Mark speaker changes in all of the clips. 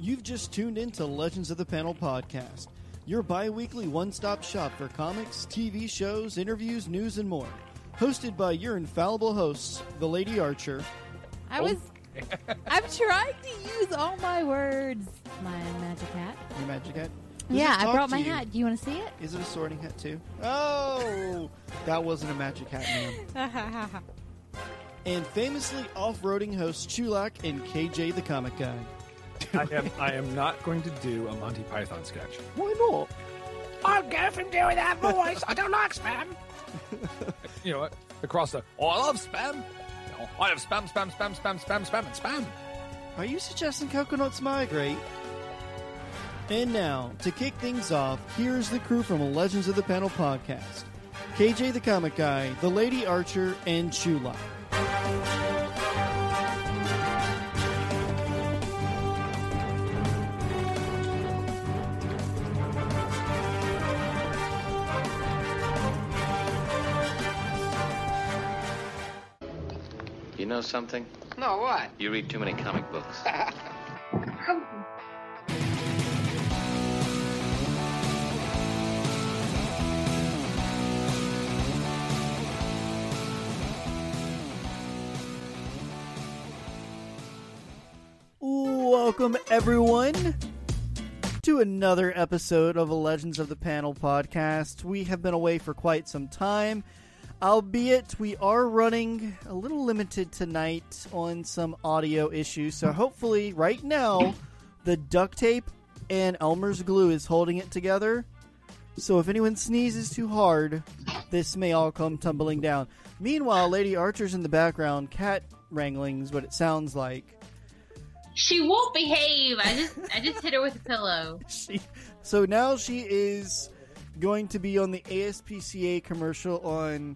Speaker 1: You've just tuned into Legends of the Panel podcast, your bi-weekly one-stop shop for comics, TV shows, interviews, news, and more. Hosted by your infallible hosts, the Lady Archer.
Speaker 2: I'm trying to use all my words. My magic hat.
Speaker 1: Your magic hat?
Speaker 2: Yeah, I brought my hat. Do you want to see it?
Speaker 1: Is it a sorting hat, too? Oh! That wasn't a magic hat, man. And famously off-roading hosts Chulak and KJ the Comic Guy.
Speaker 3: I am not going to do a Monty Python sketch.
Speaker 1: Why not?
Speaker 4: I'll go from doing that voice. I don't like spam.
Speaker 3: You know what? Across the, I love spam. No, I have spam, and spam.
Speaker 1: Are you suggesting coconuts migrate? And now, to kick things off, here's the crew from Legends of the Panel podcast. KJ the Comic Guy, the Lady Archer, and Chulak.
Speaker 5: You know something?
Speaker 4: No, what?
Speaker 5: You read too many comic books.
Speaker 1: Welcome, everyone, to another episode of a Legends of the Panel podcast. We have been away for quite some time, albeit we are running a little limited tonight on some audio issues, so hopefully right now the duct tape and Elmer's glue is holding it together. So if anyone sneezes too hard, this may all come tumbling down. Meanwhile, Lady Archer's in the background, cat wrangling is what it sounds like.
Speaker 6: She won't behave. I just hit her with a pillow.
Speaker 1: So now she is going to be on the ASPCA commercial on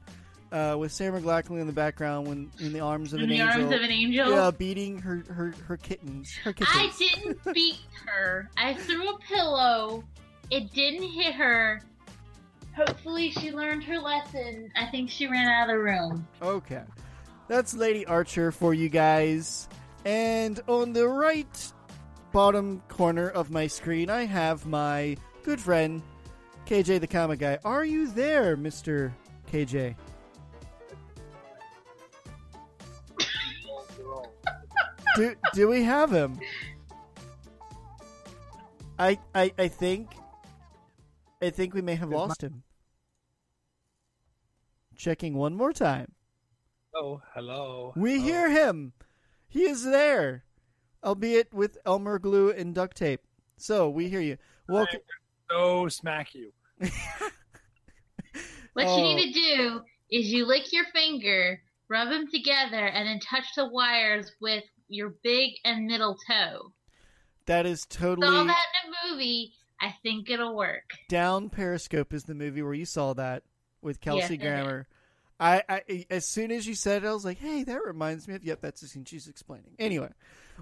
Speaker 1: with Sarah McLachlan in the background when in the arms of an angel.
Speaker 6: In the arms of an angel?
Speaker 1: Yeah, beating her kittens.
Speaker 6: I didn't beat her. I threw a pillow. It didn't hit her. Hopefully she learned her lesson. I think she ran out of the room.
Speaker 1: Okay. That's Lady Archer for you guys. And on the right bottom corner of my screen, I have my good friend, KJ the Comic Guy. Are you there, Mr. KJ? Do we have him? I think we may have lost him. Checking one more time.
Speaker 3: Oh, hello.
Speaker 1: We hear him. He is there, albeit with Elmer glue and duct tape. So, we hear you. Welcome.
Speaker 3: So smack you.
Speaker 6: What you need to do is you lick your finger, rub them together, and then touch the wires with your big and middle toe.
Speaker 1: That is totally...
Speaker 6: Saw that in a movie. I think it'll work.
Speaker 1: Down Periscope is the movie where you saw that with Kelsey Grammer. I as soon as you said it, I was like, hey, that reminds me of... Yep, that's the scene she's explaining. Anyway,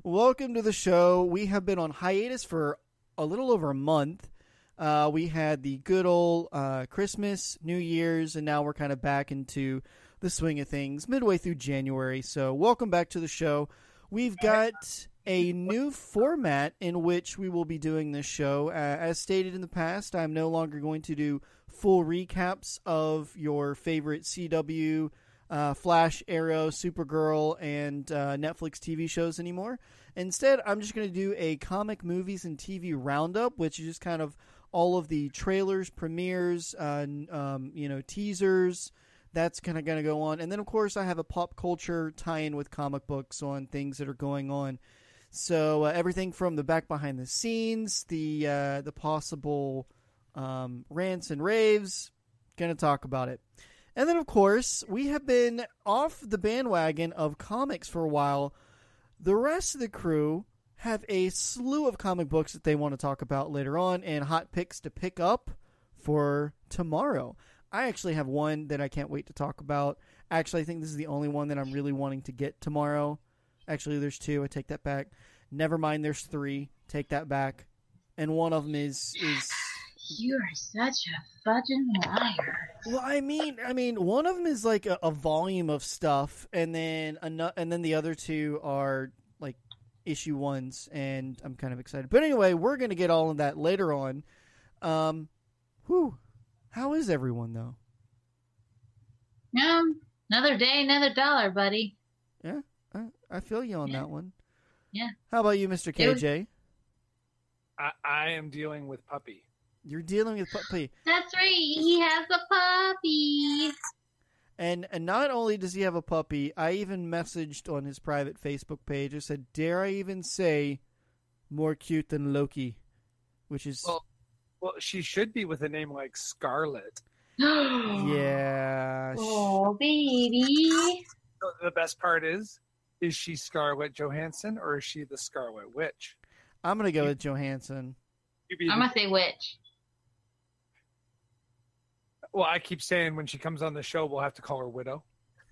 Speaker 1: welcome to the show. We have been on hiatus for a little over a month. We had the good old Christmas, New Year's, and now we're kind of back into the swing of things midway through January. So welcome back to the show. We've got a new format in which we will be doing this show. As stated in the past, I'm no longer going to do full recaps of your favorite CW, Flash, Arrow, Supergirl, and Netflix TV shows anymore. Instead, I'm just going to do a comic, movies, and TV roundup, which is just kind of all of the trailers, premieres, teasers. That's kind of going to go on. And then, of course, I have a pop culture tie-in with comic books on things that are going on. So everything from the back behind the scenes, the possible rants and raves, going to talk about it. And then, of course, we have been off the bandwagon of comics for a while. The rest of the crew have a slew of comic books that they want to talk about later on and hot picks to pick up for tomorrow. I actually have one that I can't wait to talk about. Actually, I think this is the only one that I'm really wanting to get tomorrow. Actually, there's two. I take that back. Never mind, there's three. Take that back. And one of them is...
Speaker 6: You are such a fudging liar.
Speaker 1: Well, I mean, one of them is like a volume of stuff, and then the other two are like issue ones, and I'm kind of excited. But anyway, we're going to get all of that later on. How is everyone, though?
Speaker 6: Another day, another dollar, buddy.
Speaker 1: Yeah, I feel you on that one.
Speaker 6: Yeah.
Speaker 1: How about you, Mr. KJ?
Speaker 3: I am dealing with puppy.
Speaker 1: You're dealing with puppy.
Speaker 6: That's right. He has a puppy.
Speaker 1: And not only does he have a puppy, I even messaged on his private Facebook page. I said, dare I even say more cute than Loki? Which is...
Speaker 3: Well, she should be with a name like Scarlet.
Speaker 1: Yeah.
Speaker 6: Oh, baby.
Speaker 3: The best part is she Scarlett Johansson or is she the Scarlet Witch?
Speaker 1: I'm going to go with Johansson.
Speaker 6: I'm going to say witch.
Speaker 3: Well, I keep saying when she comes on the show, we'll have to call her Widow.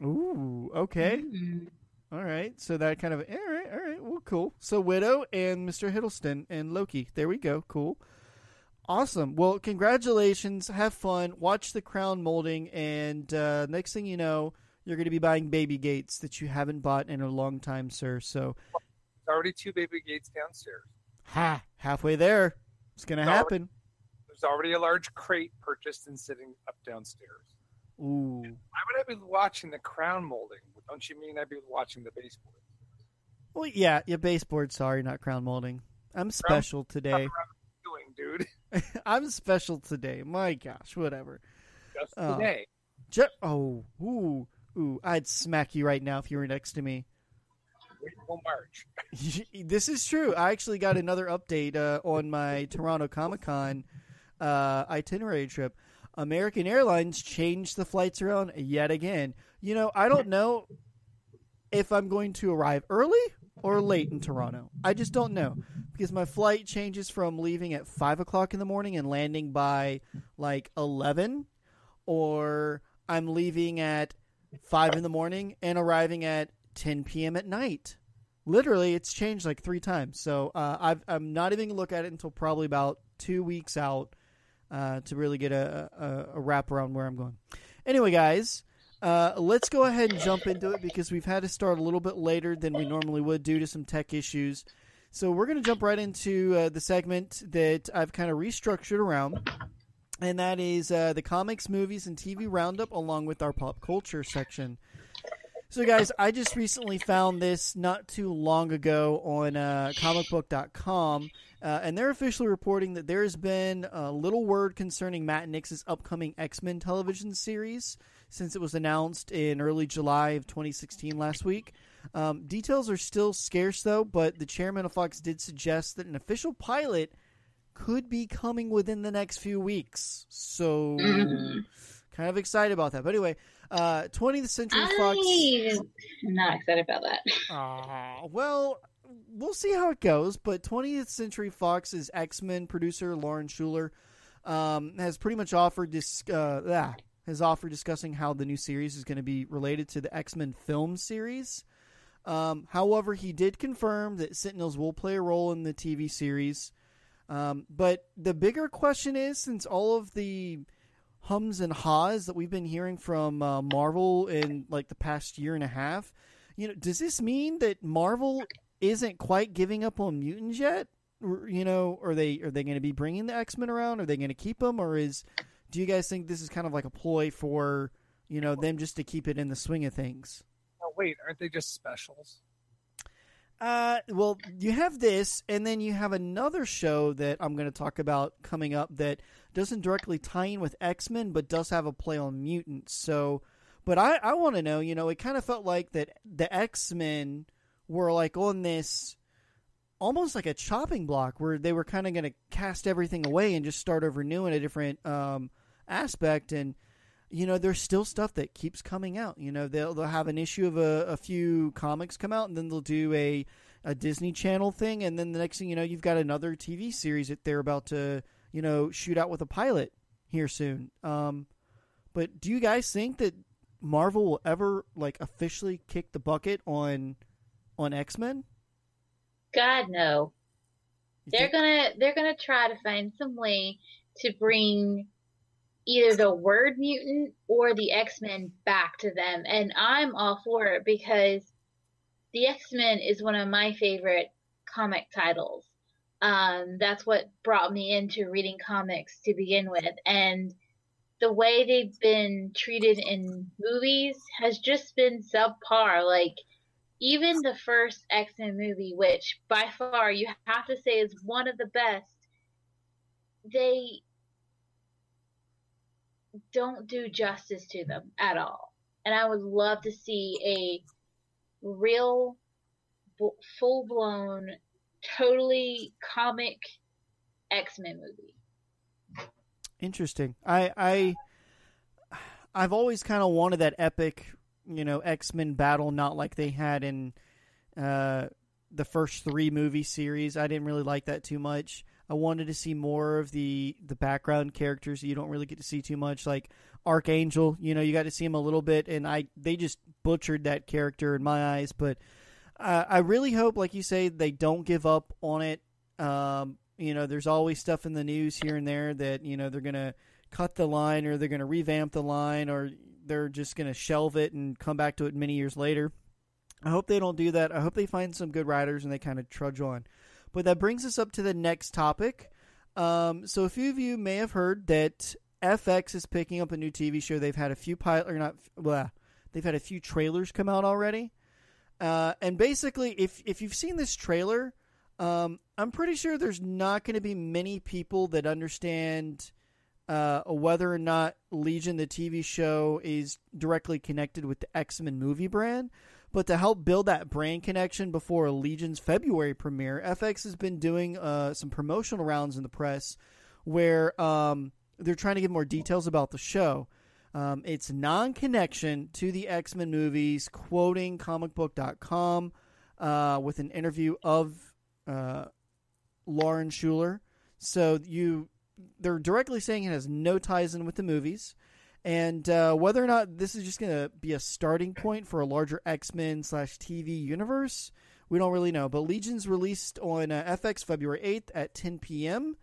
Speaker 1: Ooh, okay.
Speaker 6: Mm-hmm.
Speaker 1: All right. So that kind of... All right. Well, cool. So Widow and Mr. Hiddleston and Loki. There we go. Cool. Awesome. Well, congratulations. Have fun. Watch the crown molding. And next thing you know, you're going to be buying baby gates that you haven't bought in a long time, sir. So
Speaker 3: there's already 2 baby gates downstairs.
Speaker 1: Halfway there. It's going to happen.
Speaker 3: There's already a large crate purchased and sitting up downstairs.
Speaker 1: Ooh.
Speaker 3: Why would I be watching the crown molding? Don't you mean I'd be watching the baseboard?
Speaker 1: Well, yeah, baseboard. Sorry, not crown molding. I'm special today.
Speaker 3: Dude.
Speaker 1: I'm special today. My gosh, whatever.
Speaker 3: Just today.
Speaker 1: I'd smack you right now if you were next to me.
Speaker 3: Wait till March.
Speaker 1: This is true. I actually got another update on my Toronto Comic-Con itinerary trip. American Airlines changed the flights around yet again. I don't know if I'm going to arrive early or late in Toronto. I just don't know. Because my flight changes from leaving at 5 o'clock in the morning and landing by like 11, or I'm leaving at 5 in the morning and arriving at 10 p.m. at night. Literally, it's changed like 3 times. So I'm not even going to look at it until probably about 2 weeks out to really get a wrap around where I'm going. Anyway, guys, let's go ahead and jump into it because we've had to start a little bit later than we normally would due to some tech issues. So we're going to jump right into the segment that I've kind of restructured around, and that is the comics, movies, and TV roundup along with our pop culture section. So, guys, I just recently found this not too long ago on comicbook.com, and they're officially reporting that there has been a little word concerning Matt Nix's upcoming X-Men television series since it was announced in early July of 2016 last week. Details are still scarce, though, but the chairman of Fox did suggest that an official pilot could be coming within the next few weeks. So, kind of excited about that. But anyway, 20th Century Fox...
Speaker 6: I'm not excited about that.
Speaker 1: Well, we'll see how it goes, but 20th Century Fox's X-Men producer, Lauren Schuler, has pretty much offered discussing how the new series is going to be related to the X-Men film series. However, he did confirm that Sentinels will play a role in the TV series. But the bigger question is, since all of the hums and haws that we've been hearing from Marvel in like the past year and a half, does this mean that Marvel isn't quite giving up on mutants yet? Are they going to be bringing the X-Men around? Are they going to keep them? Or do you guys think this is kind of like a ploy for, them just to keep it in the swing of things?
Speaker 3: Oh, wait, aren't they just specials?
Speaker 1: Well, you have this, and then you have another show that I'm going to talk about coming up that doesn't directly tie in with X-Men, but does have a play on mutants. So, but I want to know, it kind of felt like that the X-Men were like on this almost like a chopping block where they were kind of going to cast everything away and just start over new in a different aspect. And there's still stuff that keeps coming out. They'll have an issue of a few comics come out, and then they'll do a Disney Channel thing, and then the next thing you know, you've got another TV series that they're about to shoot out with a pilot here soon. But do you guys think that Marvel will ever like officially kick the bucket on X-Men?
Speaker 6: God, no. They're gonna try to find some way to bring either the word mutant or the X-Men back to them. And I'm all for it because the X-Men is one of my favorite comic titles. That's what brought me into reading comics to begin with. And the way they've been treated in movies has just been subpar. Like, even the first X-Men movie, which by far you have to say is one of the best, they don't do justice to them at all. And I would love to see a real, full-blown, totally comic X-Men movie.
Speaker 1: Interesting. I've always kind of wanted that epic, X-Men battle, not like they had in the first 3 movie series. I didn't really like that too much. I wanted to see more of the background characters that you don't really get to see too much, like Archangel. You got to see him a little bit, and they just butchered that character in my eyes. But I really hope, like you say, they don't give up on it. There's always stuff in the news here and there that, they're going to cut the line, or they're going to revamp the line, or they're just going to shelve it and come back to it many years later. I hope they don't do that. I hope they find some good writers and they kind of trudge on. But that brings us up to the next topic. So a few of you may have heard that FX is picking up a new TV show. They've had a few they've had a few trailers come out already. And basically, if you've seen this trailer, I'm pretty sure there's not going to be many people that understand whether or not Legion, the TV show, is directly connected with the X-Men movie brand. But to help build that brand connection before Legion's February premiere, FX has been doing some promotional rounds in the press where they're trying to give more details about the show. It's non-connection to the X-Men movies, quoting comicbook.com with an interview of Lauren Schuler. So they're directly saying it has no ties in with the movies. And whether or not this is just going to be a starting point for a larger X-Men/TV universe, we don't really know. But Legion's released on FX February 8th at 10 p.m.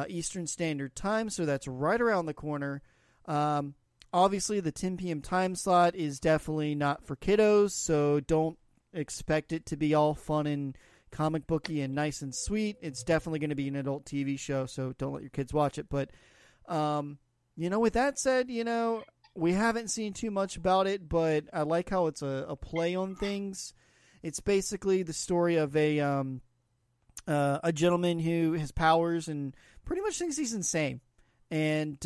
Speaker 1: Eastern Standard Time, so that's right around the corner. Obviously, the 10 p.m. time slot is definitely not for kiddos, so don't expect it to be all fun and comic booky and nice and sweet. It's definitely going to be an adult TV show, so don't let your kids watch it. But with that said, we haven't seen too much about it, but I like how it's a play on things. It's basically the story of a gentleman who has powers and pretty much thinks he's insane. And,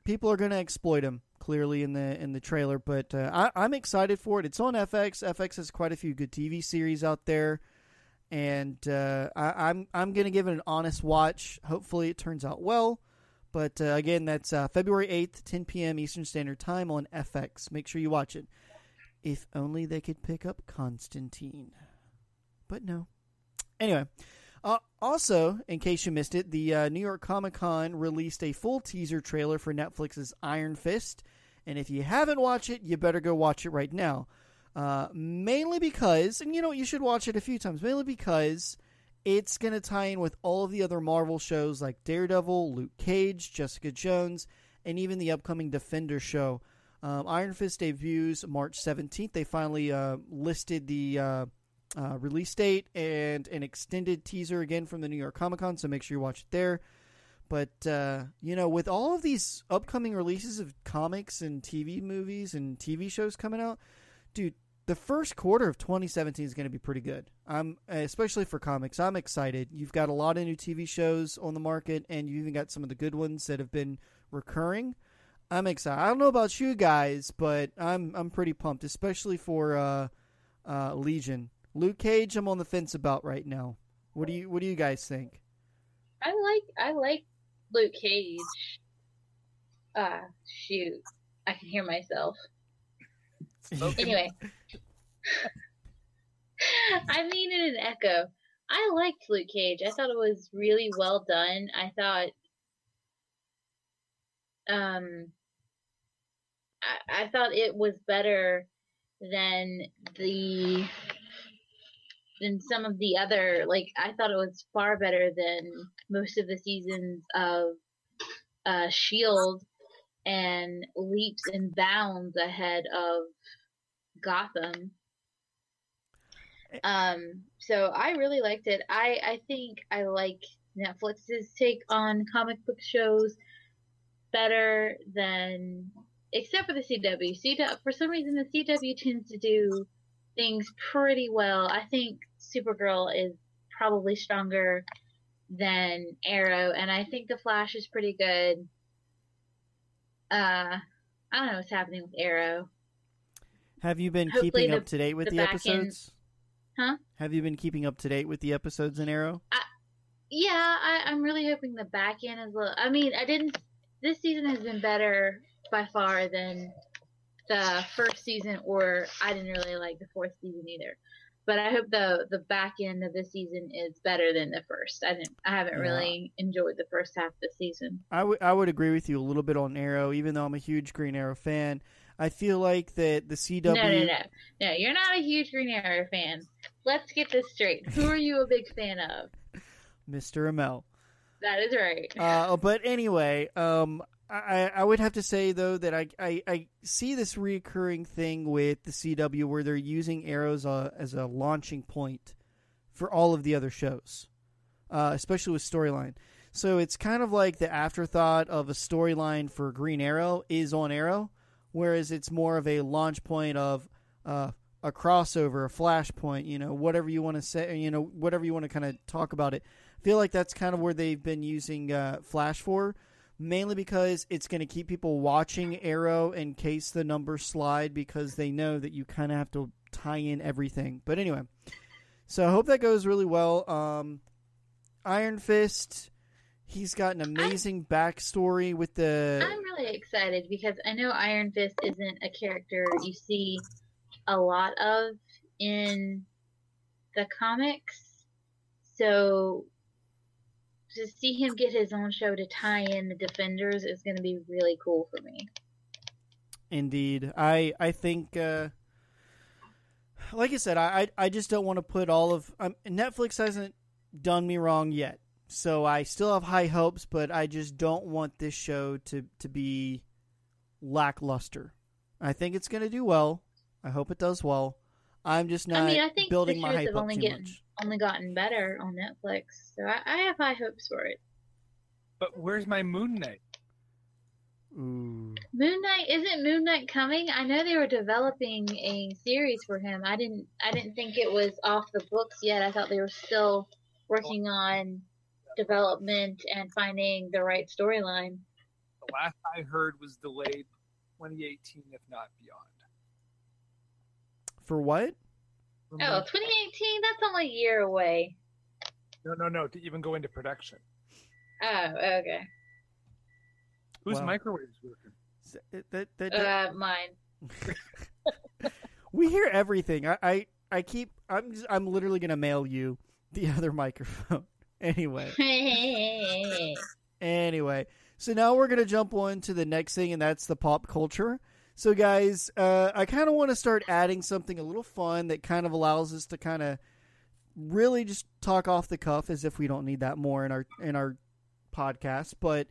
Speaker 1: people are going to exploit him, clearly, in the trailer. But I'm excited for it. It's on FX. FX has quite a few good TV series out there. And I'm going to give it an honest watch. Hopefully it turns out well. But again, that's February 8th, 10 p.m. Eastern Standard Time on FX. Make sure you watch it. If only they could pick up Constantine. But no. Anyway, also, in case you missed it, the New York Comic Con released a full teaser trailer for Netflix's Iron Fist. And if you haven't watched it, you better go watch it right now. Mainly because, and you should watch it a few times, mainly because it's going to tie in with all of the other Marvel shows like Daredevil, Luke Cage, Jessica Jones, and even the upcoming Defender show. Iron Fist debuts March 17th. They finally listed the release date and an extended teaser again from the New York Comic Con, so make sure you watch it there. But, with all of these upcoming releases of comics and TV movies and TV shows coming out, dude, the first quarter of 2017 is going to be pretty good. Especially for comics. I'm excited. You've got a lot of new TV shows on the market, and you even got some of the good ones that have been recurring. I'm excited. I don't know about you guys, but I'm pretty pumped, especially for Legion. Luke Cage, I'm on the fence about right now. What do you guys think?
Speaker 6: I like Luke Cage. Shoot, I can hear myself. Anyway, I mean it in echo. I liked Luke Cage. I thought it was really well done. I thought, I thought it was better than some of the other. Like, I thought it was far better than most of the seasons of Shield, and leaps and bounds ahead of Gotham. So I really liked it. I think I like Netflix's take on comic book shows better than, except for the CW. For some reason, the CW tends to do things pretty well. I think Supergirl is probably stronger than Arrow, and I think The Flash is pretty good. I don't know what's happening with Arrow.
Speaker 1: Have you been
Speaker 6: Hopefully
Speaker 1: keeping up to date with the episodes?
Speaker 6: Huh?
Speaker 1: Have you been keeping up to date with the episodes in Arrow?
Speaker 6: Yeah, I'm really hoping the back end is a little. I mean, this season has been better by far than the first season, or I didn't really like the fourth season either. But I hope the back end of the season is better than the first. I haven't really enjoyed the first half of the season.
Speaker 1: I would agree with you a little bit on Arrow, even though I'm a huge Green Arrow fan. I feel like that the CW.
Speaker 6: No, you're not a huge Green Arrow fan. Let's get this straight. Who are you a big fan of?
Speaker 1: Mr. Amell.
Speaker 6: That is right.
Speaker 1: But anyway, I would have to say, though, that I see this reoccurring thing with the CW where they're using Arrow as a launching point for all of the other shows, especially with storyline. So it's kind of like the afterthought of a storyline for Green Arrow is on Arrow, whereas it's more of a launch point of a crossover, a flashpoint, whatever you want to say, whatever you want to kind of talk about it. I feel like that's kind of where they've been using Flash for, mainly because it's going to keep people watching Arrow in case the numbers slide, because they know that you kind of have to tie in everything. But anyway, so I hope that goes really well. Iron Fist, he's got an amazing backstory with the...
Speaker 6: I'm really excited because I know Iron Fist isn't a character you see a lot of in the comics. So to see him get his own show to tie in the Defenders is going to be really cool for me.
Speaker 1: Indeed. I think, like I said, I just don't want to put all of... Netflix hasn't done me wrong yet. So I still have high hopes, but I just don't want this show to be lackluster. I think it's going to do well. I hope it does well. I'm just not
Speaker 6: I think
Speaker 1: building
Speaker 6: the
Speaker 1: my
Speaker 6: shows
Speaker 1: hype up too much.
Speaker 6: Only gotten better on Netflix, so I have high hopes for it.
Speaker 3: But where's my Moon Knight?
Speaker 1: Ooh.
Speaker 6: Moon Knight coming? I know they were developing a series for him. I didn't think it was off the books yet. I thought they were still working on development and finding the right storyline.
Speaker 3: The last I heard was delayed 2018, if not beyond.
Speaker 1: For what?
Speaker 6: Oh, 2018? That's only a year away.
Speaker 3: No, to even go into production.
Speaker 6: Oh, okay.
Speaker 3: Whose microwave's working?
Speaker 6: Mine.
Speaker 1: We hear everything. I'm literally gonna mail you the other microphone. Anyway. So now we're gonna jump on to the next thing, and that's the pop culture. So guys, I kind of want to start adding something a little fun that kind of allows us to kind of really just talk off the cuff, as if we don't need that more in our podcast. But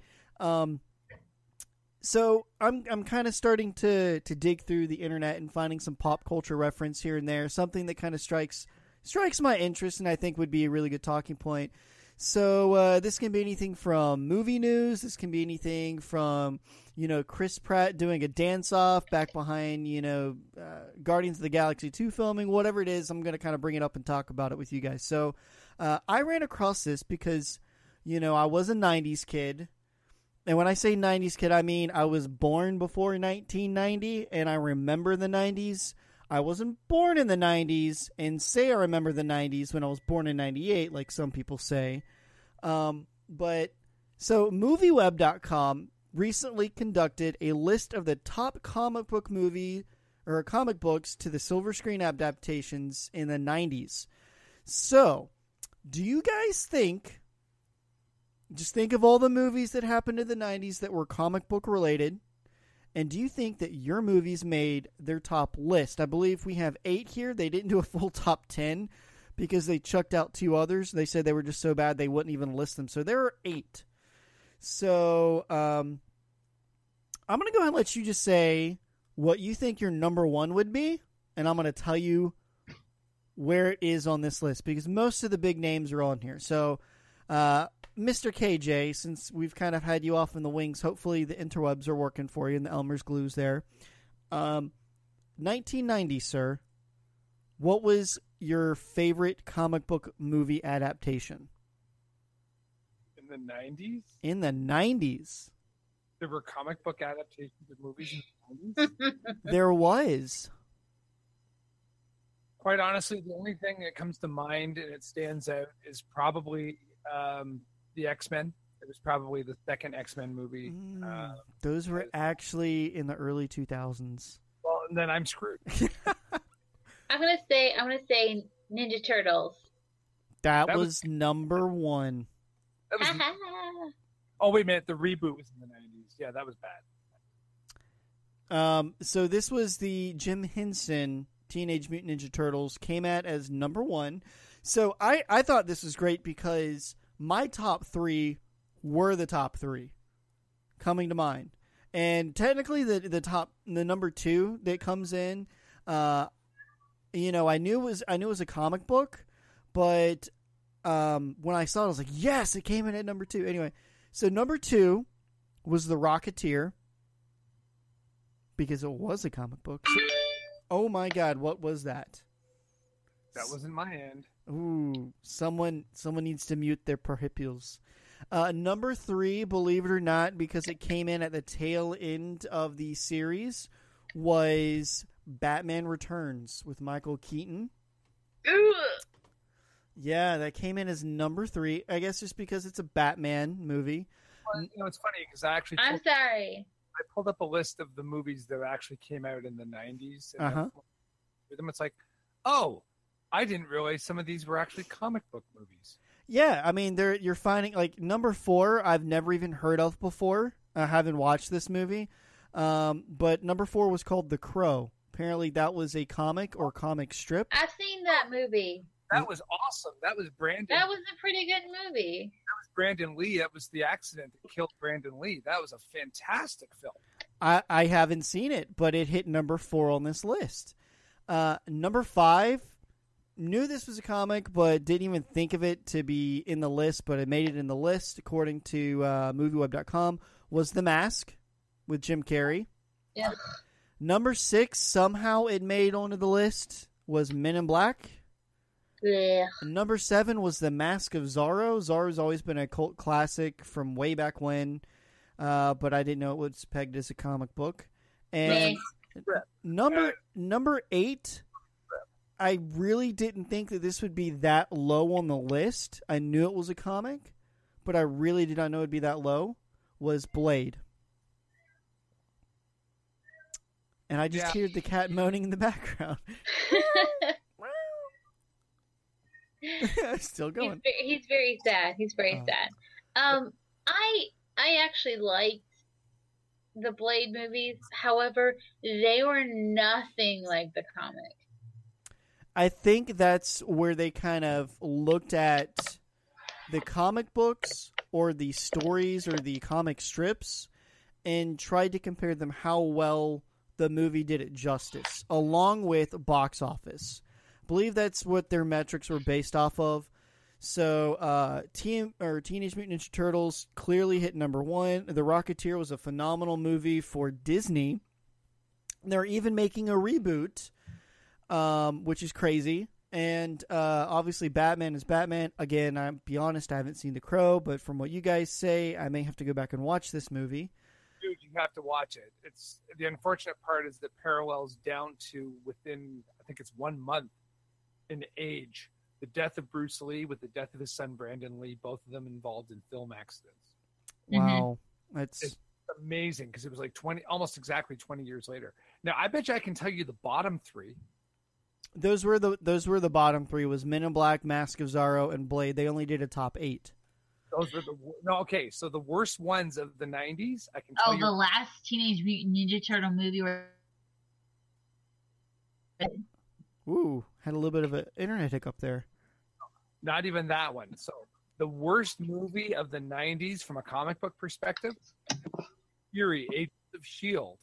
Speaker 1: so I'm kind of starting to dig through the internet and finding some pop culture reference here and there, something that kind of strikes my interest and I think would be a really good talking point. So this can be anything from movie news. This can be anything from, Chris Pratt doing a dance-off back behind, Guardians of the Galaxy 2 filming, whatever it is. I'm going to kind of bring it up and talk about it with you guys. So I ran across this because, I was a 90s kid. And when I say 90s kid, I mean I was born before 1990, and I remember the 90s. I wasn't born in the 90s and say I remember the 90s when I was born in 98, like some people say. But so MovieWeb.com recently conducted a list of the top comic books to the silver screen adaptations in the 90s. So, do you guys just think of all the movies that happened in the 90s that were comic book related, and do you think that your movies made their top list? I believe we have 8 here. They didn't do a full top 10 because they chucked out 2 others. They said they were just so bad they wouldn't even list them. So there are 8. So I'm going to go ahead and let you just say what you think your number 1 would be, and I'm going to tell you where it is on this list because most of the big names are on here. So, Mr. KJ, since we've kind of had you off in the wings, hopefully the interwebs are working for you and the Elmer's glue's there. 1990, sir. What was your favorite comic book movie adaptation?
Speaker 3: In the 90s?
Speaker 1: In the 90s.
Speaker 3: There were comic book adaptations of movies in the 90s?
Speaker 1: There was.
Speaker 3: Quite honestly, the only thing that comes to mind and it stands out is probably the X-Men. It was probably the second X-Men movie.
Speaker 1: Those were actually in the early 2000s.
Speaker 3: Well, and then I'm screwed.
Speaker 6: I'm gonna say Ninja Turtles.
Speaker 1: That was number one.
Speaker 3: That was, oh, wait a minute. The reboot was in the 90s. Yeah, that was bad.
Speaker 1: So this was the Jim Henson Teenage Mutant Ninja Turtles, came out as number one. So I thought this was great because my top three were the top three coming to mind. And technically the number two that comes in, I knew it was a comic book, but when I saw it, I was like, yes, it came in at number two. Anyway, so number two was The Rocketeer because it was a comic book. So, oh my God, what was that?
Speaker 3: That was in my end.
Speaker 1: Ooh, someone needs to mute their peripherals. Number three, believe it or not, because it came in at the tail end of the series, was Batman Returns with Michael Keaton. Yeah, that came in as number three. I guess just because it's a Batman movie.
Speaker 3: Well, it's funny because
Speaker 6: I'm sorry.
Speaker 3: I pulled up a list of the movies that actually came out in the 90s. And it's like, oh, I didn't realize some of these were actually comic book movies.
Speaker 1: Yeah, I mean, you're finding, like, number four I've never even heard of before. I haven't watched this movie. But number four was called The Crow. Apparently that was a comic or comic strip.
Speaker 6: I've seen that movie.
Speaker 3: That was awesome. That was Brandon.
Speaker 6: That was a pretty good movie.
Speaker 3: That was Brandon Lee. That was the accident that killed Brandon Lee. That was a fantastic film.
Speaker 1: I haven't seen it, but it hit number four on this list. Number five, knew this was a comic, but didn't even think of it to be in the list, but it made it in the list, according to MovieWeb.com, was The Mask with Jim Carrey.
Speaker 6: Yeah.
Speaker 1: Number six, somehow it made onto the list, was Men in Black.
Speaker 6: Yeah.
Speaker 1: Number seven was The Mask of Zorro. Zorro's always been a cult classic from way back when, but I didn't know it was pegged as a comic book. And number eight, I really didn't think that this would be that low on the list. I knew it was a comic, but I really did not know it would be that low, was Blade. And I just heard the cat moaning in the background. Still going.
Speaker 6: He's very sad. He's very sad. I actually liked the Blade movies. However, they were nothing like the comic.
Speaker 1: I think that's where they kind of looked at the comic books or the stories or the comic strips and tried to compare them how well the movie did it justice, along with box office. I believe that's what their metrics were based off of. So, Teenage Mutant Ninja Turtles clearly hit number one. The Rocketeer was a phenomenal movie for Disney. They're even making a reboot, which is crazy. And obviously, Batman is Batman. Again, I'll be honest, I haven't seen The Crow, but from what you guys say, I may have to go back and watch this movie.
Speaker 3: Dude, you have to watch it. It's the unfortunate part is that parallels down to within, I think it's 1 month in age, the death of Bruce Lee with the death of his son Brandon Lee, both of them involved in film accidents.
Speaker 1: Wow,
Speaker 3: it's amazing because it was like almost exactly 20 years later. Now, I bet you I can tell you the bottom three.
Speaker 1: Those were the bottom three. Was Men in Black, Mask of Zorro, and Blade. They only did a top 8.
Speaker 3: Those were okay. So the worst ones of the 90s, I can tell you.
Speaker 6: Oh, the last Teenage Mutant Ninja Turtle movie where.
Speaker 1: Ooh, had a little bit of an internet hiccup there.
Speaker 3: Not even that one. So the worst movie of the 90s from a comic book perspective, Fury, Agents of S.H.I.E.L.D.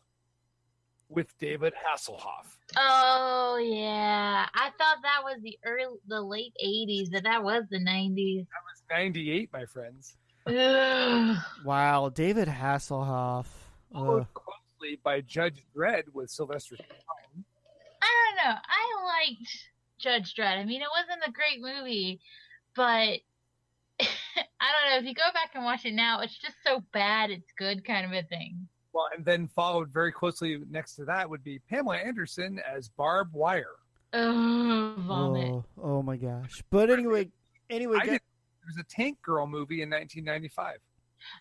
Speaker 3: with David Hasselhoff.
Speaker 6: Oh, yeah. I thought that was the late 80s, but that was the 90s.
Speaker 3: That was 98, my friends.
Speaker 6: Ugh.
Speaker 1: Wow, David Hasselhoff.
Speaker 3: Followed closely by Judge Dredd with Sylvester Stallone.
Speaker 6: I don't know. I liked Judge Dredd. I mean, it wasn't a great movie, but I don't know. If you go back and watch it now, it's just so bad it's good kind of a thing.
Speaker 3: Well, and then followed very closely next to that would be Pamela Anderson as Barb Wire.
Speaker 6: Oh, vomit.
Speaker 1: Oh my gosh. But anyway,
Speaker 3: There was a Tank Girl movie in 1995.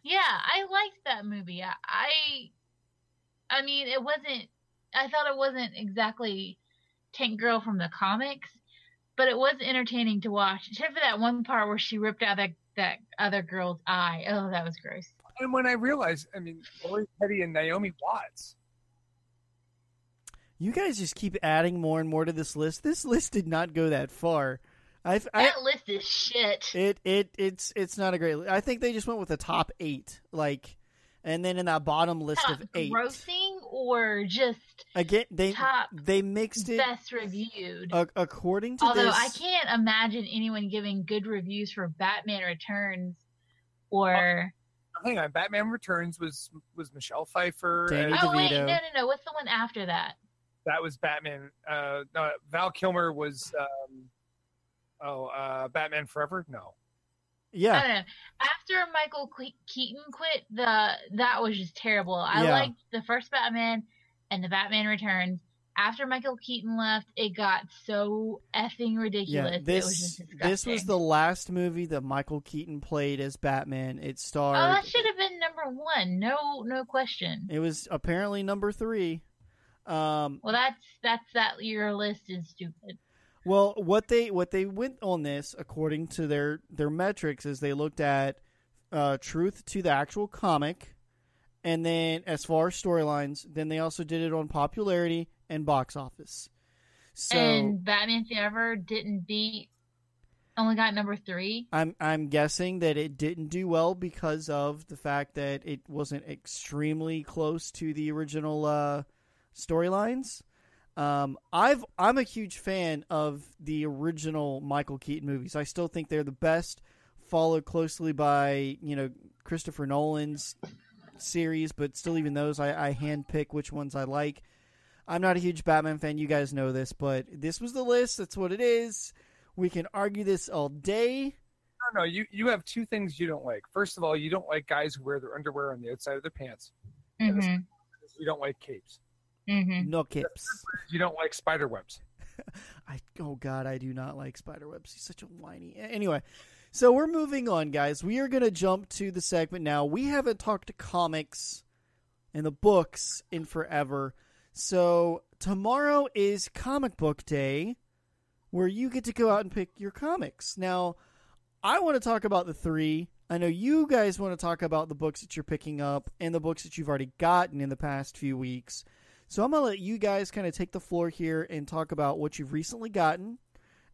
Speaker 6: Yeah, I liked that movie. I mean, I thought it wasn't exactly Tank Girl from the comics, but it was entertaining to watch, except for that one part where she ripped out that other girl's eye. Oh, that was gross.
Speaker 3: And when I realized, I mean, Lori Petty and Naomi Watts.
Speaker 1: you guys just keep adding more and more to this list. This list did not go that far.
Speaker 6: That list is shit.
Speaker 1: It's not a great list. I think they just went with the top 8, and then in that bottom list
Speaker 6: Top
Speaker 1: of 8.
Speaker 6: grossing or just
Speaker 1: Again,
Speaker 6: top
Speaker 1: they mixed it
Speaker 6: best reviewed.
Speaker 1: According to
Speaker 6: Although
Speaker 1: this.
Speaker 6: I can't imagine anyone giving good reviews for Batman Returns or.
Speaker 3: Hang on, Batman Returns was Michelle Pfeiffer.
Speaker 1: Danny
Speaker 3: and
Speaker 6: Oh wait,
Speaker 1: DeVito.
Speaker 6: no. What's the one after that?
Speaker 3: that was Batman. No, Val Kilmer was. Batman Forever. No.
Speaker 1: Yeah.
Speaker 6: I don't know. After Michael Keaton quit, that was just terrible. I
Speaker 1: Yeah.
Speaker 6: liked the first Batman and the Batman Returns. After Michael Keaton left, it got so effing ridiculous.
Speaker 1: Yeah,
Speaker 6: it was just disgusting.
Speaker 1: this was the last movie that Michael Keaton played as Batman. It starred.
Speaker 6: Oh, that should have been number 1. No question.
Speaker 1: It was apparently number 3.
Speaker 6: Well, that's that. Your list is stupid.
Speaker 1: Well, what they went on this, according to their metrics, is they looked at truth to the actual comic, and then as far as storylines, then they also did it on popularity and box office. So,
Speaker 6: And Batman Forever only got number 3.
Speaker 1: I'm guessing that it didn't do well because of the fact that it wasn't extremely close to the original storylines. I'm a huge fan of the original Michael Keaton movies. I still think they're the best, followed closely by Christopher Nolan's series, but still even those I handpick which ones I like. I'm not a huge Batman fan. You guys know this, but this was the list. That's what it is. We can argue this all day.
Speaker 3: No, you have two things you don't like. First of all, you don't like guys who wear their underwear on the outside of their pants.
Speaker 6: Mm-hmm.
Speaker 3: You don't like capes.
Speaker 6: Mm-hmm.
Speaker 1: No kips.
Speaker 3: You don't like spider webs.
Speaker 1: Oh God, I do not like spiderwebs. He's such a whiny. Anyway, so we're moving on, guys. We are going to jump to the segment now. We haven't talked to comics and the books in forever. So tomorrow is comic book day, where you get to go out and pick your comics. Now, I want to talk about the 3. I know you guys want to talk about the books that you're picking up and the books that you've already gotten in the past few weeks. So I'm going to let you guys kind of take the floor here and talk about what you've recently gotten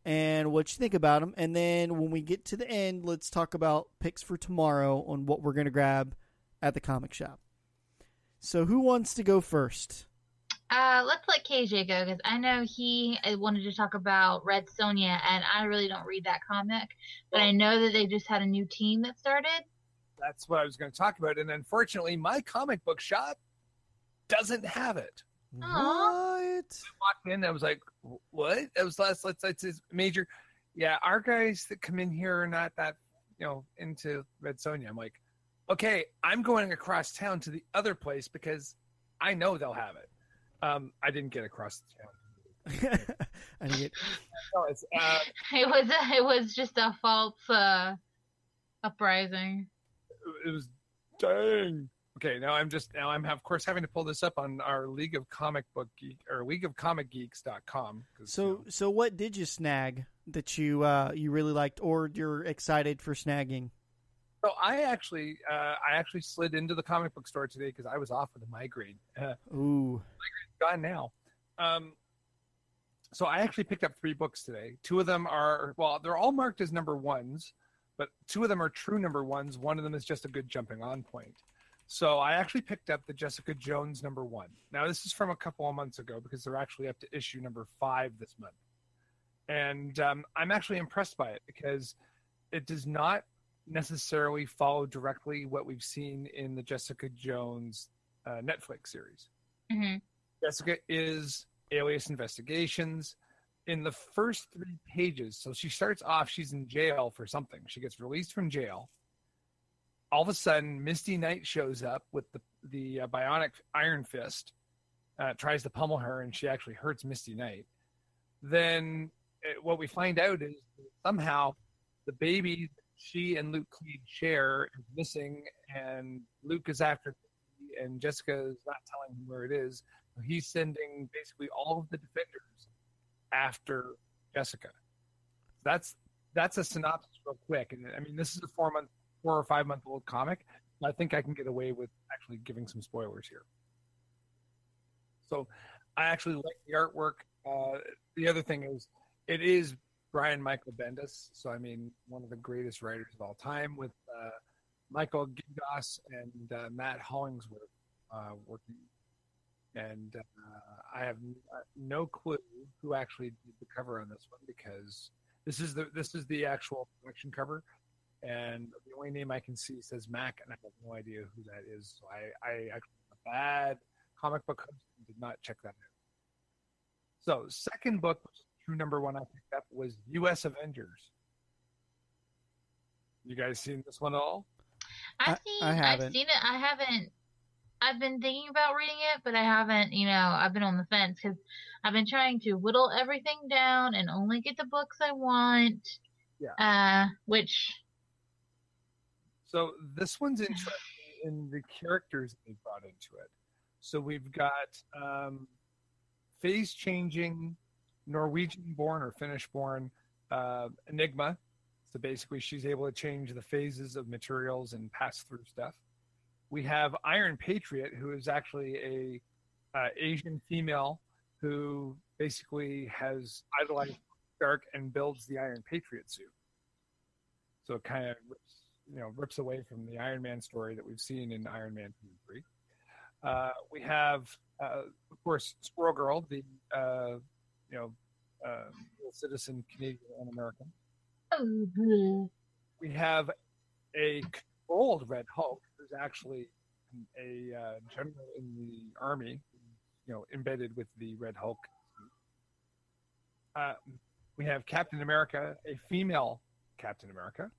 Speaker 1: and what you think about them. And then when we get to the end, let's talk about picks for tomorrow on what we're going to grab at the comic shop. So who wants to go first?
Speaker 6: Let's let KJ go, because I know he wanted to talk about Red Sonja, and I really don't read that comic, but I know that they just had a new team that started.
Speaker 3: That's what I was going to talk about. And unfortunately, my comic book shop doesn't have it.
Speaker 1: What?
Speaker 3: I walked in, I was like, what? It was let's major. Yeah, our guys that come in here are not that, into Red Sonja. I'm like, okay, I'm going across town to the other place because I know they'll have it. I didn't get across the town.
Speaker 1: I didn't get...
Speaker 3: No, it's,
Speaker 6: It was just a false uprising.
Speaker 3: it was dang. Okay, now I'm of course having to pull this up on our League of Comic Geeks.com.
Speaker 1: So what did you snag that you really liked, or you're excited for snagging?
Speaker 3: So I actually slid into the comic book store today because I was off with a migraine.
Speaker 1: Ooh.
Speaker 3: Migraine's gone now. So I actually picked up 3 books today. 2 of them they're all marked as number 1s, but 2 of them are true number 1s. One of them is just a good jumping on point. So I actually picked up the Jessica Jones number 1. Now this is from a couple of months ago because they're actually up to issue number 5 this month. And I'm actually impressed by it because it does not necessarily follow directly what we've seen in the Jessica Jones Netflix series.
Speaker 6: Mm-hmm.
Speaker 3: Jessica is Alias Investigations. In the first 3 pages, so she starts off, she's in jail for something. She gets released from jail. All of a sudden, Misty Knight shows up with the bionic Iron Fist, tries to pummel her, and she actually hurts Misty Knight. Then what we find out is that somehow the baby she and Luke Cleed share is missing, and Luke is after Misty, and Jessica is not telling him where it is. He's sending basically all of the defenders after Jessica. That's a synopsis real quick. And I mean, this is a 4 or 5 month old comic. I think I can get away with actually giving some spoilers here. So I actually like the artwork. The other thing is, it is Brian Michael Bendis. So, I mean, one of the greatest writers of all time, with Michael Gingos and Matt Hollingsworth working. And I have no clue who actually did the cover on this one, because this is the actual production cover, and the only name I can see says Mac, and I have no idea who that is. So I actually have a bad comic book host and did not check that out. So second book, which is true number 1 I picked up, was U.S. Avengers. You guys seen this one at all?
Speaker 6: I've seen it. I haven't. I've been thinking about reading it, but I haven't, I've been on the fence because I've been trying to whittle everything down and only get the books I want.
Speaker 3: Yeah. So this one's interesting in the characters they brought into it. So we've got phase-changing Norwegian-born or Finnish-born Enigma. So basically she's able to change the phases of materials and pass through stuff. We have Iron Patriot, who is actually a Asian female who basically has idolized Stark and builds the Iron Patriot suit. So it kind of rips away from the Iron Man story that we've seen in Iron Man 2 and 3. We have, of course, Squirrel Girl, the citizen Canadian and American.
Speaker 6: Mm-hmm.
Speaker 3: We have a controlled Red Hulk, who's actually a general in the army, embedded with the Red Hulk. We have Captain America, a female Captain America.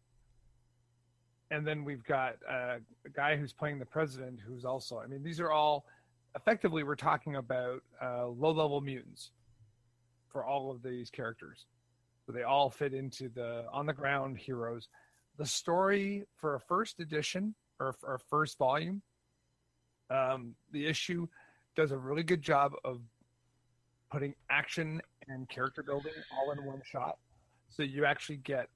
Speaker 3: And then we've got a guy who's playing the president, who's also, I mean, these are all, effectively, we're talking about low-level mutants for all of these characters. So they all fit into the on-the-ground heroes. The story for a first edition, or for a first volume, the issue does a really good job of putting action and character building all in one shot. So you actually get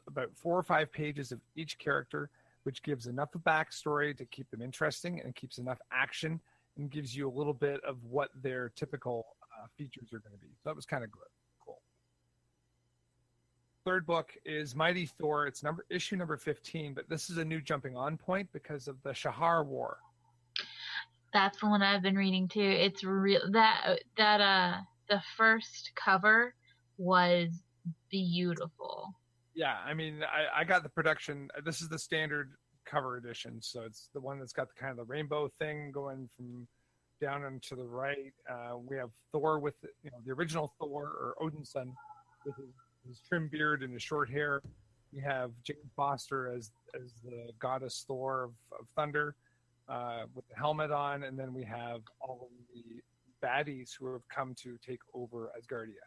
Speaker 3: about 4 or 5 pages of each character, which gives enough of backstory to keep them interesting and keeps enough action and gives you a little bit of what their typical features are going to be. So that was kind of good. Cool. Third book is Mighty Thor. It's issue number 15, but this is a new jumping on point because of the Shahar War.
Speaker 6: That's the one I've been reading too. It's real that the first cover was beautiful.
Speaker 3: Yeah, I mean, I got the production. This is the standard cover edition, so it's the one that's got the kind of the rainbow thing going from down and to the right. We have Thor with the original Thor, or Odin's son, with his trim beard and his short hair. We have Jane Foster as the goddess Thor of thunder, with the helmet on, and then we have all of the baddies who have come to take over Asgardia.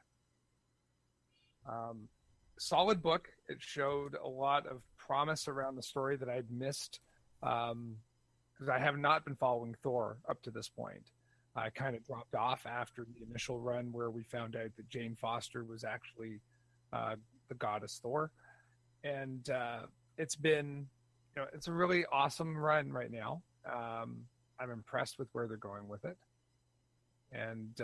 Speaker 3: Solid book. It showed a lot of promise around the story that I'd missed, because I have not been following Thor up to this point. I kind of dropped off after the initial run where we found out that Jane Foster was actually the goddess Thor. And it's been, it's a really awesome run right now. I'm impressed with where they're going with it. And